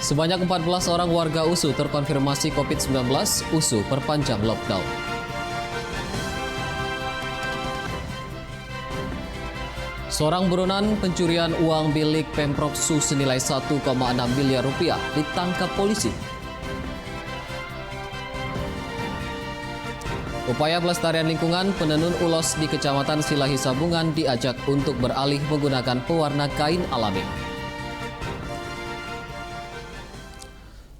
Sebanyak 14 orang warga USU terkonfirmasi COVID-19, USU perpanjang lockdown. Seorang buronan pencurian uang milik Pemprov SU senilai 1,6 miliar rupiah ditangkap polisi. Upaya pelestarian lingkungan, penenun ulos di Kecamatan Silahi Sabungan diajak untuk beralih menggunakan pewarna kain alami.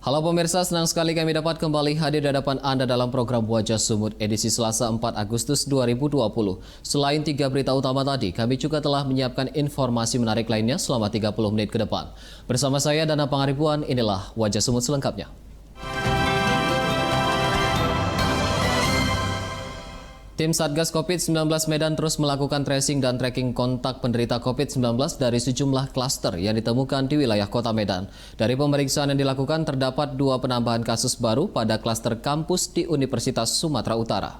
Halo pemirsa, senang sekali kami dapat kembali hadir di hadapan Anda dalam program Wajah Sumut edisi Selasa 4 Agustus 2020. Selain 3 berita utama tadi, kami juga telah menyiapkan informasi menarik lainnya selama 30 menit ke depan. Bersama saya Dana Pangaribuan, inilah Wajah Sumut selengkapnya. Tim Satgas COVID-19 Medan terus melakukan tracing dan tracking kontak penderita COVID-19 dari sejumlah klaster yang ditemukan di wilayah Kota Medan. Dari pemeriksaan yang dilakukan, terdapat 2 penambahan kasus baru pada klaster kampus di Universitas Sumatera Utara.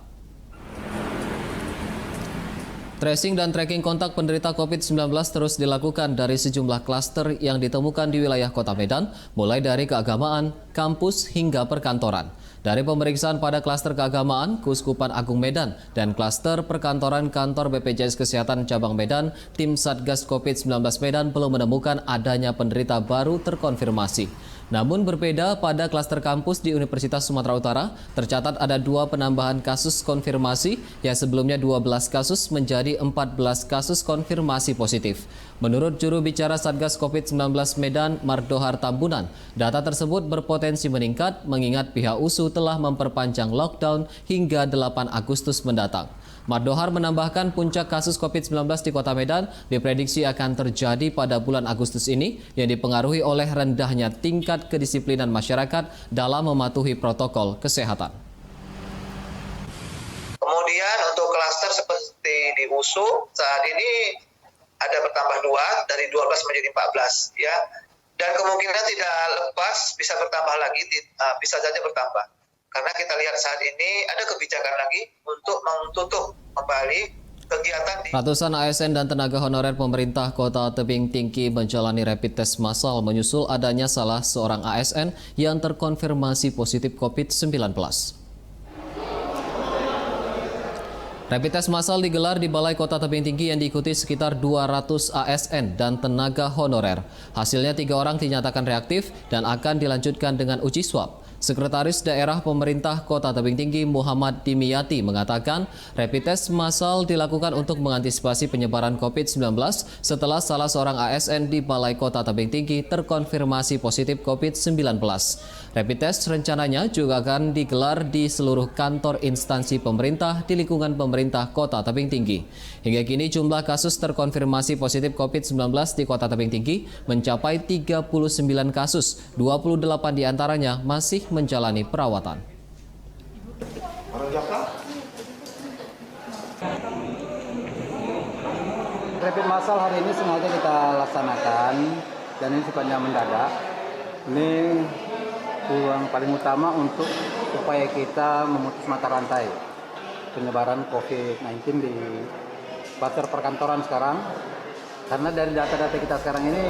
Tracing dan tracking kontak penderita COVID-19 terus dilakukan dari sejumlah klaster yang ditemukan di wilayah Kota Medan, mulai dari keagamaan, kampus, hingga perkantoran. Dari pemeriksaan pada klaster keagamaan, Keuskupan Agung Medan, dan klaster perkantoran kantor BPJS Kesehatan Cabang Medan, tim Satgas COVID-19 Medan belum menemukan adanya penderita baru terkonfirmasi. Namun berbeda pada klaster kampus di Universitas Sumatera Utara, tercatat ada 2 penambahan kasus konfirmasi yang sebelumnya 12 kasus menjadi 14 kasus konfirmasi positif. Menurut juru bicara Satgas COVID-19 Medan, Mardohar Tambunan, data tersebut berpotensi meningkat mengingat pihak USU telah memperpanjang lockdown hingga 8 Agustus mendatang. Mardohar menambahkan puncak kasus COVID-19 di Kota Medan diprediksi akan terjadi pada bulan Agustus ini yang dipengaruhi oleh rendahnya tingkat kedisiplinan masyarakat dalam mematuhi protokol kesehatan. Kemudian untuk klaster seperti di USU saat ini ada bertambah 2 dari 12 menjadi 14 ya. Dan kemungkinan tidak lepas bisa bertambah lagi, bisa saja bertambah. Karena kita lihat saat ini ada kebijakan lagi untuk menutup kembali kegiatan di... Ratusan ASN dan tenaga honorer pemerintah Kota Tebing Tinggi menjalani rapid test massal menyusul adanya salah seorang ASN yang terkonfirmasi positif COVID-19. Rapid test massal digelar di Balai Kota Tebing Tinggi yang diikuti sekitar 200 ASN dan tenaga honorer. Hasilnya 3 orang dinyatakan reaktif dan akan dilanjutkan dengan uji swab. Sekretaris Daerah Pemerintah Kota Tebing Tinggi Muhammad Dimyati mengatakan rapid test massal dilakukan untuk mengantisipasi penyebaran COVID-19 setelah salah seorang ASN di Balai Kota Tebing Tinggi terkonfirmasi positif COVID-19. Rapid test rencananya juga akan digelar di seluruh kantor instansi pemerintah di lingkungan pemerintah Kota Tebing Tinggi. Hingga kini jumlah kasus terkonfirmasi positif COVID-19 di Kota Tebing Tinggi mencapai 39 kasus, 28 diantaranya masih menjalani perawatan. Rapid massal hari ini sengaja kita laksanakan dan ini sifatnya mendadak. Ini yang paling utama untuk upaya kita memutus mata rantai penyebaran COVID-19 di klaster perkantoran sekarang. Karena dari data-data kita sekarang ini,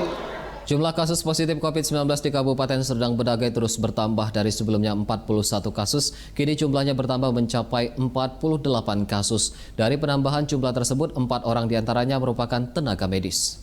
jumlah kasus positif COVID-19 di Kabupaten Serdang Bedagai terus bertambah dari sebelumnya 41 kasus, kini jumlahnya bertambah mencapai 48 kasus. Dari penambahan jumlah tersebut, 4 orang diantaranya merupakan tenaga medis.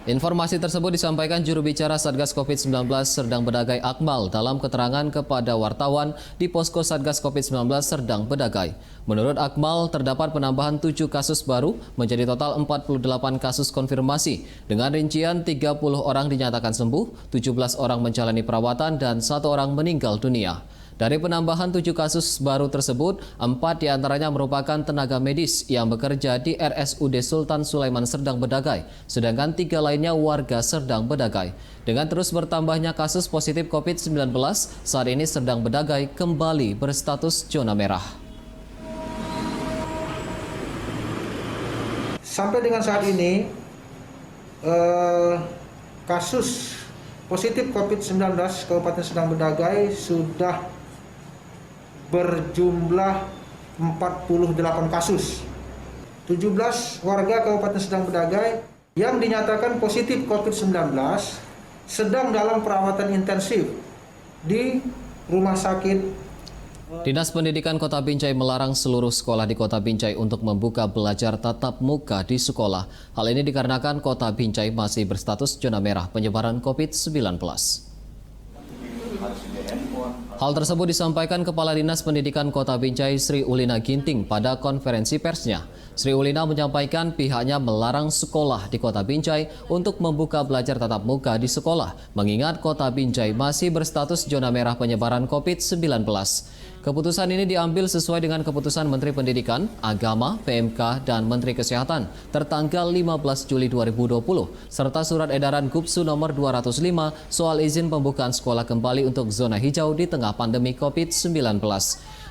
Informasi tersebut disampaikan juru bicara Satgas COVID-19 Serdang Bedagai Akmal dalam keterangan kepada wartawan di posko Satgas COVID-19 Serdang Bedagai. Menurut Akmal, terdapat penambahan 7 kasus baru menjadi total 48 kasus konfirmasi. Dengan rincian 30 orang dinyatakan sembuh, 17 orang menjalani perawatan dan 1 orang meninggal dunia. Dari penambahan 7 kasus baru tersebut, 4 diantaranya merupakan tenaga medis yang bekerja di RSUD Sultan Sulaiman Serdang Bedagai, sedangkan 3 lainnya warga Serdang Bedagai. Dengan terus bertambahnya kasus positif COVID-19, saat ini Serdang Bedagai kembali berstatus zona merah. Sampai dengan saat ini, kasus positif COVID-19 Kabupaten Serdang Bedagai sudah berjumlah 48 kasus. 17 warga Kabupaten Serdang Bedagai yang dinyatakan positif COVID-19 sedang dalam perawatan intensif di rumah sakit. Dinas Pendidikan Kota Binjai melarang seluruh sekolah di Kota Binjai untuk membuka belajar tatap muka di sekolah. Hal ini dikarenakan Kota Binjai masih berstatus zona merah penyebaran COVID-19. Hal tersebut disampaikan Kepala Dinas Pendidikan Kota Binjai Sri Ulina Ginting pada konferensi persnya. Sri Ulina menyampaikan pihaknya melarang sekolah di Kota Binjai untuk membuka belajar tatap muka di sekolah, mengingat Kota Binjai masih berstatus zona merah penyebaran COVID-19. Keputusan ini diambil sesuai dengan keputusan Menteri Pendidikan, Agama, PMK, dan Menteri Kesehatan tertanggal 15 Juli 2020, serta surat edaran Gubsu nomor 205 soal izin pembukaan sekolah kembali untuk zona hijau di tengah pandemi COVID-19.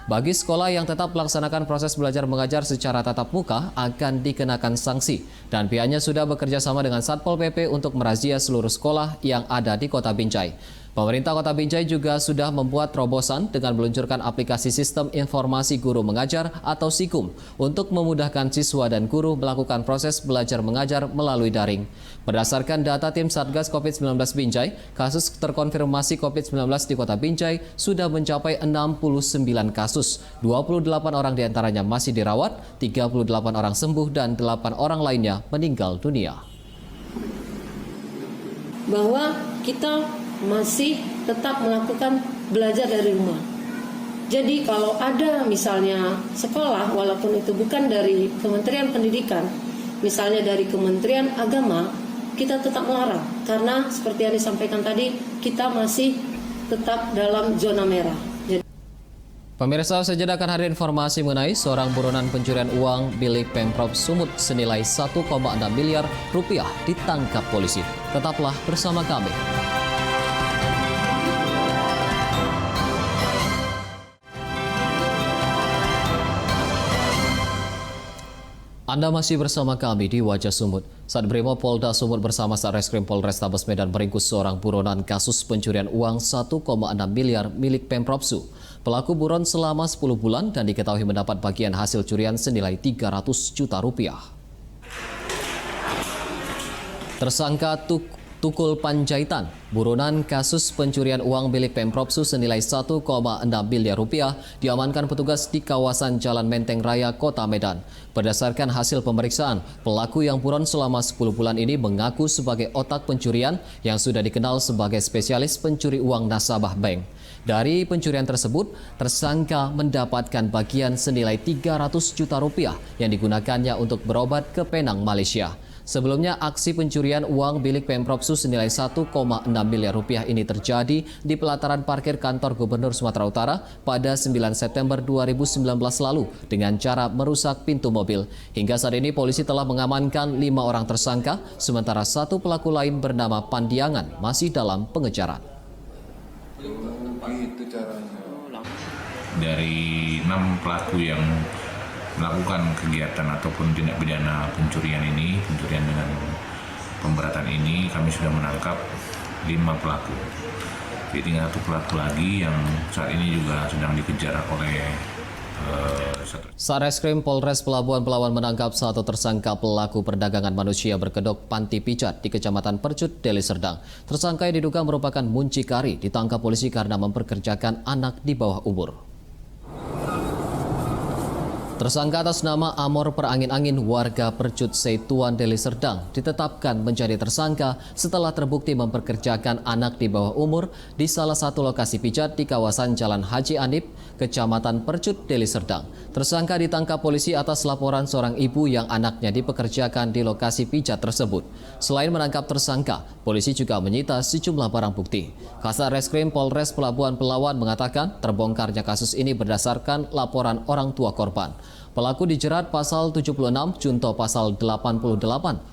Bagi sekolah yang tetap melaksanakan proses belajar mengajar secara tatap muka akan dikenakan sanksi, dan pihaknya sudah bekerja sama dengan Satpol PP untuk merazia seluruh sekolah yang ada di Kota Binjai. Pemerintah Kota Binjai juga sudah membuat terobosan dengan meluncurkan aplikasi Sistem Informasi Guru Mengajar atau SIGUM untuk memudahkan siswa dan guru melakukan proses belajar mengajar melalui daring. Berdasarkan data tim Satgas COVID-19 Binjai, kasus terkonfirmasi COVID-19 di Kota Binjai sudah mencapai 69 kasus. 28 orang diantaranya masih dirawat, 38 orang sembuh, dan 8 orang lainnya meninggal dunia. Bahwa kita masih tetap melakukan belajar dari rumah. Jadi kalau ada misalnya sekolah, walaupun itu bukan dari Kementerian Pendidikan, misalnya dari Kementerian Agama, kita tetap melarang. Karena seperti yang disampaikan tadi, kita masih tetap dalam zona merah. Pemirsa, sejenak akan hadir informasi mengenai seorang buronan pencurian uang milik Pemprov Sumut senilai 1,6 miliar rupiah ditangkap polisi. Tetaplah bersama kami. Anda masih bersama kami di Wajah Sumut. Saat Brimob Polda Sumut bersama Satreskrim Polrestabes Medan meringkus seorang buronan kasus pencurian uang 1,6 miliar milik Pemprov Su. Pelaku buron selama 10 bulan dan diketahui mendapat bagian hasil curian senilai 300 juta rupiah. Tersangka Tukul Panjaitan, buronan kasus pencurian uang milik Pemprov Su senilai 1,6 miliar rupiah diamankan petugas di kawasan Jalan Menteng Raya, Kota Medan. Berdasarkan hasil pemeriksaan, pelaku yang buron selama 10 bulan ini mengaku sebagai otak pencurian yang sudah dikenal sebagai spesialis pencuri uang nasabah bank. Dari pencurian tersebut, tersangka mendapatkan bagian senilai 300 juta rupiah yang digunakannya untuk berobat ke Penang, Malaysia. Sebelumnya, aksi pencurian uang milik Pemprov Su senilai 1,6 miliar rupiah ini terjadi di pelataran parkir kantor Gubernur Sumatera Utara pada 9 September 2019 lalu dengan cara merusak pintu mobil. Hingga saat ini polisi telah mengamankan 5 orang tersangka, sementara 1 pelaku lain bernama Pandiangan masih dalam pengejaran. Dari 6 pelaku yang melakukan kegiatan ataupun tindak pidana pencurian dengan pemberatan ini, kami sudah menangkap 5 pelaku. Jadi tinggal 1 pelaku lagi yang saat ini juga sedang dikejar oleh Satreskrim Polres Pelabuhan Pelawan menangkap 1 tersangka pelaku perdagangan manusia berkedok panti pijat di Kecamatan Percut, Deli Serdang. Tersangka yang diduga merupakan muncikari ditangkap polisi karena memperkerjakan anak di bawah umur. Tersangka atas nama Amor Perangin-Angin warga Percut Seituan Deli Serdang ditetapkan menjadi tersangka setelah terbukti memperkerjakan anak di bawah umur di salah satu lokasi pijat di kawasan Jalan Haji Anip, Kecamatan Percut Deli Serdang. Tersangka ditangkap polisi atas laporan seorang ibu yang anaknya dipekerjakan di lokasi pijat tersebut. Selain menangkap tersangka, polisi juga menyita sejumlah barang bukti. Kasat Reskrim Polres Pelabuhan Pelawan mengatakan terbongkarnya kasus ini berdasarkan laporan orang tua korban. Pelaku dijerat pasal 76 junto pasal 88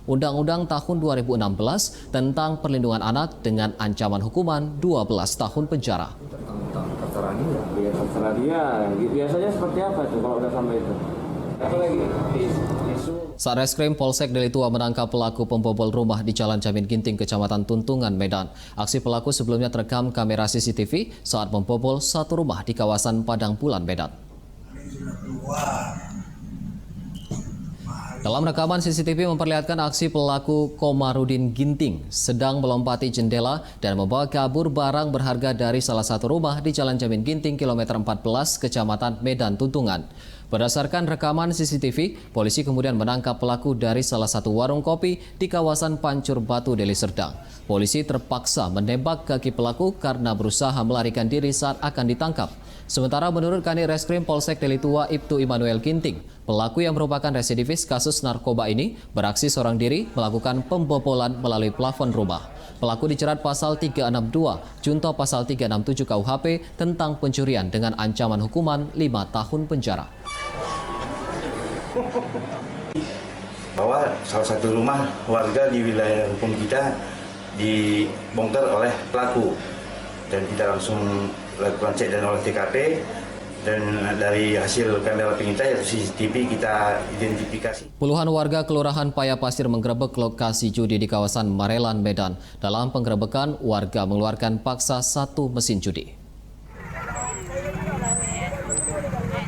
Undang-Undang tahun 2016 tentang perlindungan anak dengan ancaman hukuman 12 tahun penjara. Terserah dia. Biasanya seperti apa tuh kalau udah sampai itu? Apalagi isu. Satreskrim Polsek Deli Tua menangkap pelaku pembobol rumah di Jalan Jamin Ginting, Kecamatan Tuntungan, Medan. Aksi pelaku sebelumnya terekam kamera CCTV saat membobol satu rumah di kawasan Padang Bulan, Medan. Dalam rekaman CCTV memperlihatkan aksi pelaku Komarudin Ginting sedang melompati jendela dan membawa kabur barang berharga dari salah satu rumah di Jalan Jamin Ginting, kilometer 14, Kecamatan Medan Tuntungan. Berdasarkan rekaman CCTV, polisi kemudian menangkap pelaku dari salah satu warung kopi di kawasan Pancur Batu, Deli Serdang. Polisi terpaksa menembak kaki pelaku karena berusaha melarikan diri saat akan ditangkap. Sementara menurut Kanit Reskrim Polsek Deli Tua Ibtu Immanuel Ginting, pelaku yang merupakan residivis kasus narkoba ini beraksi seorang diri melakukan pembobolan melalui plafon rumah. Pelaku dijerat pasal 362, junto pasal 367 KUHP tentang pencurian dengan ancaman hukuman 5 tahun penjara. Bahwa salah satu rumah warga di wilayah hukum kita dibongkar oleh pelaku dan kita langsung lakukan cek dan olah TKP, dan dari hasil kamera pengintai atau CCTV kita identifikasi. Puluhan warga Kelurahan Payapasir menggerebek lokasi judi di kawasan Marelan, Medan. Dalam penggerebekan, warga mengeluarkan paksa 1 mesin judi.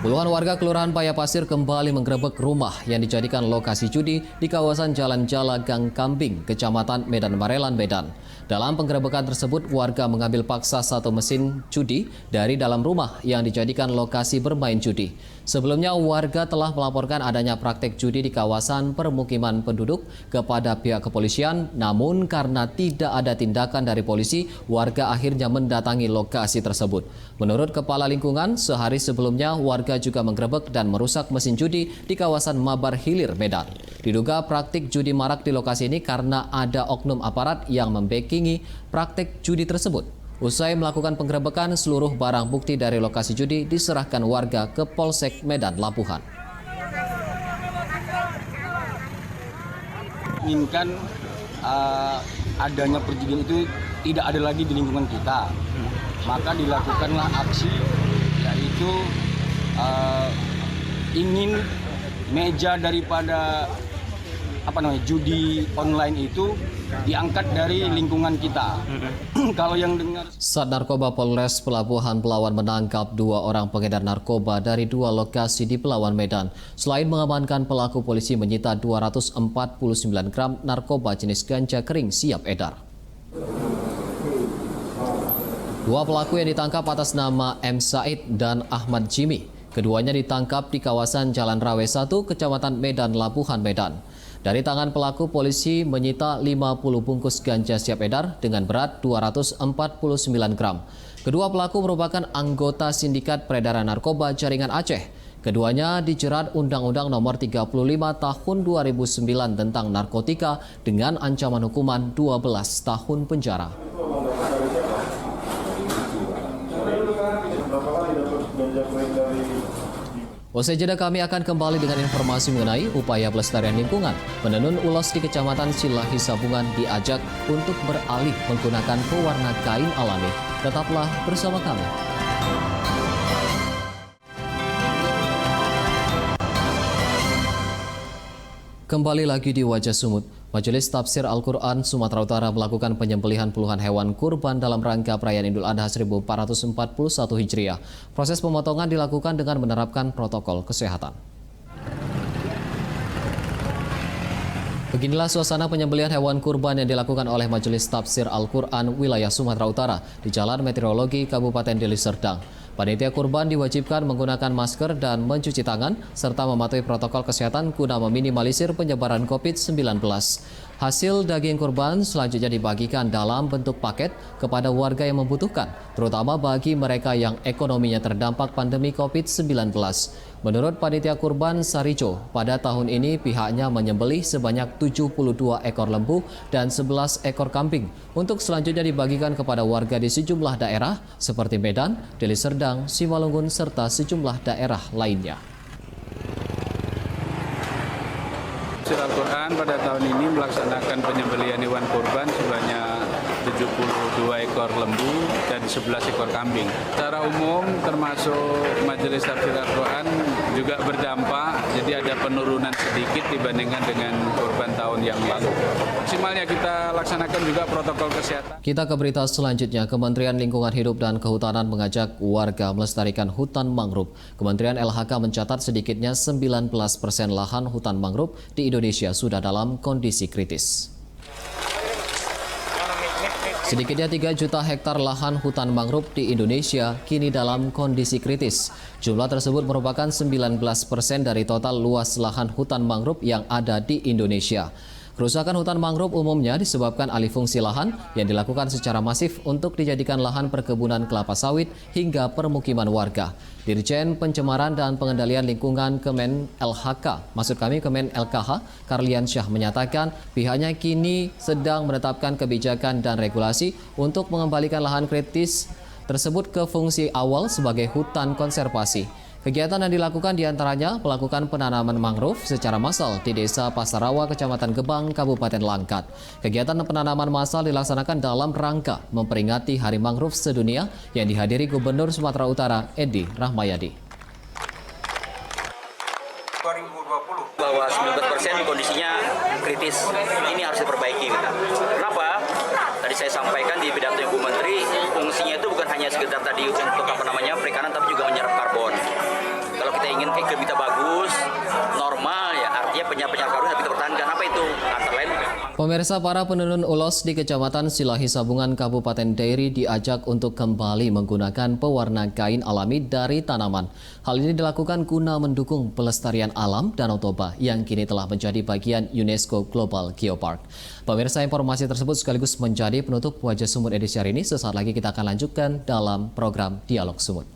Puluhan warga Kelurahan Payapasir kembali menggerebek rumah yang dijadikan lokasi judi di kawasan Jalan Jala Gang Kambing, Kecamatan Medan Marelan, Medan. Dalam penggerebekan tersebut, warga mengambil paksa 1 mesin judi dari dalam rumah yang dijadikan lokasi bermain judi. Sebelumnya, warga telah melaporkan adanya praktek judi di kawasan permukiman penduduk kepada pihak kepolisian, namun karena tidak ada tindakan dari polisi, warga akhirnya mendatangi lokasi tersebut. Menurut Kepala Lingkungan, sehari sebelumnya warga juga menggerebek dan merusak mesin judi di kawasan Mabar Hilir, Medan. Diduga praktik judi marak di lokasi ini karena ada oknum aparat yang membackingi praktik judi tersebut. Usai melakukan penggerebekan, seluruh barang bukti dari lokasi judi diserahkan warga ke Polsek Medan Labuhan. Inginkan adanya perjudian itu tidak ada lagi di lingkungan kita, maka dilakukanlah aksi, yaitu ingin meja daripada judi online itu diangkat dari lingkungan kita. Kalau yang dengar, Sat Narkoba Polres Pelabuhan Pelawan menangkap 2 orang pengedar narkoba dari 2 lokasi di Pelawan, Medan. Selain mengamankan pelaku, polisi menyita 249 gram narkoba jenis ganja kering siap edar. 2 pelaku yang ditangkap atas nama M. Said dan Ahmad Jimmy. Keduanya ditangkap di kawasan Jalan Rawe 1, Kecamatan Medan, Labuhan, Medan. Dari tangan pelaku, polisi menyita 50 bungkus ganja siap edar dengan berat 249 gram. Kedua pelaku merupakan anggota sindikat peredaran narkoba jaringan Aceh. Keduanya dijerat Undang-Undang Nomor 35 Tahun 2009 tentang narkotika dengan ancaman hukuman 12 tahun penjara. Usai jeda, kami akan kembali dengan informasi mengenai upaya pelestarian lingkungan. Penenun ulos di Kecamatan Silahi Sabungan diajak untuk beralih menggunakan pewarna kain alami. Tetaplah bersama kami. Kembali lagi di Wajah Sumut. Majelis Tafsir Al-Quran Sumatera Utara melakukan penyembelihan puluhan hewan kurban dalam rangka perayaan Idul Adha 1441 Hijriah. Proses pemotongan dilakukan dengan menerapkan protokol kesehatan. Beginilah suasana penyembelihan hewan kurban yang dilakukan oleh Majelis Tafsir Al-Quran wilayah Sumatera Utara di Jalan Meteorologi Kabupaten Deli Serdang. Panitia kurban diwajibkan menggunakan masker dan mencuci tangan serta mematuhi protokol kesehatan guna meminimalisir penyebaran COVID-19. Hasil daging kurban selanjutnya dibagikan dalam bentuk paket kepada warga yang membutuhkan, terutama bagi mereka yang ekonominya terdampak pandemi COVID-19. Menurut Panitia Kurban Sarico, pada tahun ini pihaknya menyembelih sebanyak 72 ekor lembu dan 11 ekor kambing untuk selanjutnya dibagikan kepada warga di sejumlah daerah seperti Medan, Deli Serdang, Simalungun, serta sejumlah daerah lainnya. Tafsir Al-Quran pada tahun ini melaksanakan penyembelihan hewan kurban sebanyak 72 ekor lembu dan 11 ekor kambing. Secara umum termasuk Majelis Tafsir Al-Quran juga berdampak, jadi ada penurunan sedikit dibandingkan dengan kurban tahun yang lalu. Maksimalnya kita laksanakan juga protokol kesehatan. Kita ke berita selanjutnya. Kementerian Lingkungan Hidup dan Kehutanan mengajak warga melestarikan hutan mangrove. Kementerian LHK mencatat sedikitnya 19% lahan hutan mangrove di Indonesia sudah dalam kondisi kritis. Sedikitnya 3 juta hektar lahan hutan mangrove di Indonesia kini dalam kondisi kritis. Jumlah tersebut merupakan 19% dari total luas lahan hutan mangrove yang ada di Indonesia. Kerusakan hutan mangrove umumnya disebabkan alih fungsi lahan yang dilakukan secara masif untuk dijadikan lahan perkebunan kelapa sawit hingga permukiman warga. Dirjen Pencemaran dan Pengendalian Lingkungan Kemen LHK, Kemen LKH, Karlian Syah menyatakan pihaknya kini sedang menetapkan kebijakan dan regulasi untuk mengembalikan lahan kritis tersebut ke fungsi awal sebagai hutan konservasi. Kegiatan yang dilakukan diantaranya melakukan penanaman mangrove secara massal di Desa Pasarawa, Kecamatan Gebang, Kabupaten Langkat. Kegiatan penanaman massal dilaksanakan dalam rangka memperingati Hari Mangrove Sedunia yang dihadiri Gubernur Sumatera Utara, Edi Rahmayadi. 2020 bahwa 19% kondisinya kritis, ini harus diperbaiki. Kenapa? Tadi saya sampaikan di pidato Ibu Menteri, fungsinya itu bukan hanya sekedar tadi untuk perikanan, tapi juga menyerap karbon. Kalau kita ingin iklim kita bagus, normal ya, artinya penyerapan karbon harus kita pertahankan. Apa itu? Antara lain. Pemirsa, para penenun ulos di Kecamatan Silahi Sabungan, Kabupaten Dairi diajak untuk kembali menggunakan pewarna kain alami dari tanaman. Hal ini dilakukan guna mendukung pelestarian alam Danau Toba yang kini telah menjadi bagian UNESCO Global Geopark. Pemirsa, informasi tersebut sekaligus menjadi penutup Wajah Sumut edisi hari ini. Sesaat lagi kita akan lanjutkan dalam program Dialog Sumut.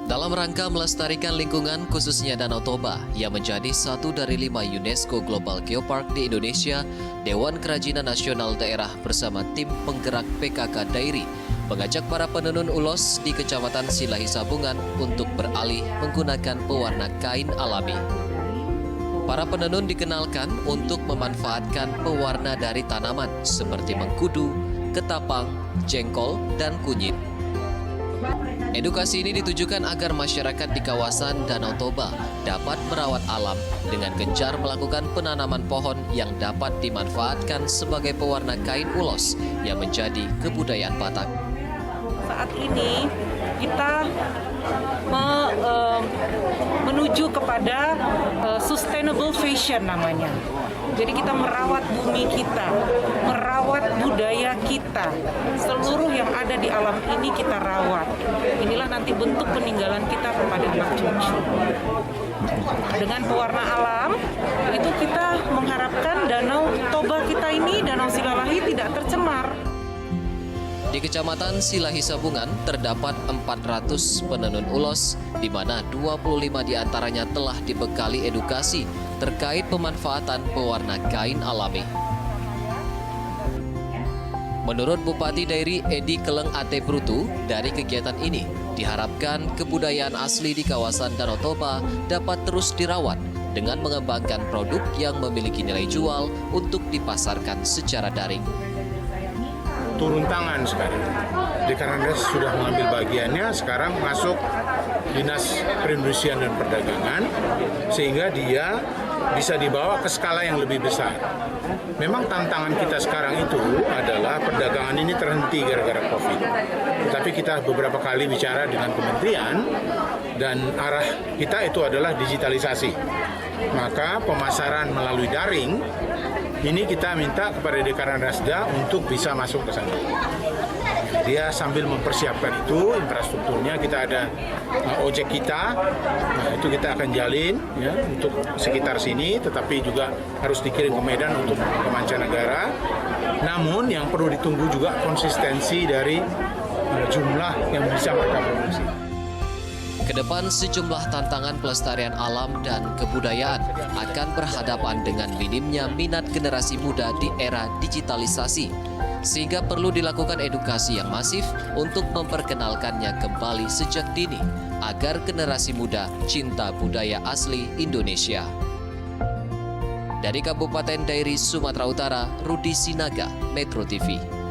Dalam rangka melestarikan lingkungan khususnya Danau Toba yang menjadi satu dari 5 UNESCO Global Geopark di Indonesia, Dewan Kerajinan Nasional Daerah bersama tim penggerak PKK Dairi mengajak para penenun ulos di Kecamatan Silahi Sabungan untuk beralih menggunakan pewarna kain alami. Para penenun dikenalkan untuk memanfaatkan pewarna dari tanaman seperti mengkudu, ketapang, jengkol, dan kunyit. Edukasi ini ditujukan agar masyarakat di kawasan Danau Toba dapat merawat alam dengan gencar melakukan penanaman pohon yang dapat dimanfaatkan sebagai pewarna kain ulos yang menjadi kebudayaan Batak. Saat ini kita menuju kepada sustainable fashion namanya. Jadi kita merawat bumi kita, merawat budaya kita. Seluruh yang ada di alam ini kita rawat. Inilah nanti bentuk peninggalan kita kepada anak cucu. Dengan pewarna alam, itu kita mengharapkan Danau Toba kita ini, Danau Silalahi tidak tercemar. Di Kecamatan Silahi Sabungan terdapat 400 penenun ulos, di mana 25 diantaranya telah dibekali edukasi terkait pemanfaatan pewarna kain alami. Menurut Bupati Dairi Edi Keleng Ate Brutu, dari kegiatan ini diharapkan kebudayaan asli di kawasan Danau Toba dapat terus dirawat dengan mengembangkan produk yang memiliki nilai jual untuk dipasarkan secara daring. Turun tangan sekarang. Dekrandas sudah mengambil bagiannya, sekarang masuk Dinas Perindustrian dan Perdagangan, sehingga dia bisa dibawa ke skala yang lebih besar. Memang tantangan kita sekarang itu adalah perdagangan ini terhenti gara-gara COVID. Tetapi kita beberapa kali bicara dengan kementerian, dan arah kita itu adalah digitalisasi. Maka pemasaran melalui daring, ini kita minta kepada Dekranasda untuk bisa masuk ke sana. Dia sambil mempersiapkan itu, infrastrukturnya kita ada ojek kita, nah itu kita akan jalin ya untuk sekitar sini, tetapi juga harus dikirim ke Medan untuk ke mancanegara. Namun yang perlu ditunggu juga konsistensi dari jumlah yang bisa mereka produksi. Kedepan sejumlah tantangan pelestarian alam dan kebudayaan akan berhadapan dengan minimnya minat generasi muda di era digitalisasi, sehingga perlu dilakukan edukasi yang masif untuk memperkenalkannya kembali sejak dini, agar generasi muda cinta budaya asli Indonesia. Dari Kabupaten Dairi, Sumatera Utara, Rudi Sinaga, Metro TV.